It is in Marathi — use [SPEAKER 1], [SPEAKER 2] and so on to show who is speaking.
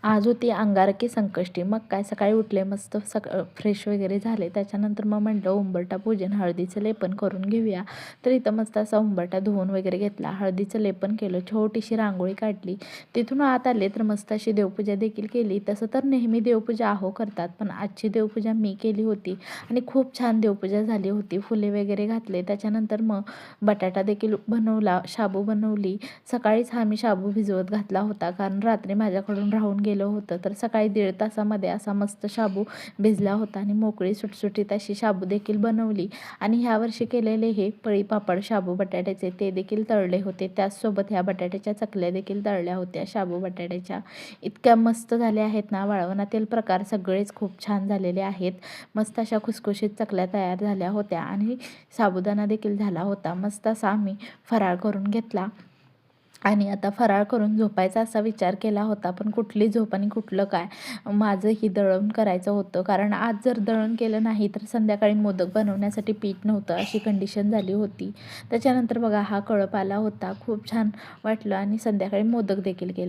[SPEAKER 1] आज होती अंगारकी संकष्टी. मग काय सकाळी उठले, मस्त फ्रेश वगैरे झाले. त्याच्यानंतर मग म्हटलं उंबरठा पूजन, हळदीचं लेपन करून घेऊया. तर इथं मस्त असा उंबरठा धुवून वगैरे घेतला, हळदीचं लेपन केलं, छोटीशी रांगोळी काढली. तिथून आत आले तर मस्त अशी देवपूजा देखील केली. तसं तर नेहमी देवपूजा करतात, पण आजची देवपूजा मी केली होती आणि खूप छान देवपूजा झाली होती. फुले वगैरे घातले. त्याच्यानंतर मग बटाटा देखील बनवला, शाबू बनवली. सकाळीच हा मी शाबू भिजवत घातला होता, कारण रात्री माझ्याकडून राहून गेलं होतं. तर सकाळी 1.5 तासामध्ये असा मस्त शाबू भिजला होता आणि मोकळी सुटसुटीत अशी शाबू देखील बनवली. आणि ह्यावर्षी केलेले हे पळीपापड शाबू बटाट्याचे ते देखील तळले होते. त्याचसोबत ह्या बटाट्याच्या चकल्या देखील तळल्या होत्या शाबू बटाट्याच्या. इतक्या मस्त झाल्या आहेत ना. वाळवणातील प्रकार सगळेच खूप छान झालेले आहेत. मस्त अशा खुसखुशीत चकल्या तयार झाल्या होत्या आणि साबुदाणा देखील झाला होता. मस्त असा आम्ही फराळ करून घेतला. आणि आता फराळ करून झोपायचा असा विचार केला होता, पण कुठली झोप आणि कुठलं काय. माझं ही दळण करायचं होतं, कारण आज जर दळण केलं नाही तर संध्याकाळी मोदक बनवण्यासाठी पीठ नव्हतं, अशी कंडिशन झाली होती. त्याच्यानंतर बघा हा कळप आला होता. खूप छान वाटलं आणि संध्याकाळी मोदक देखील केले.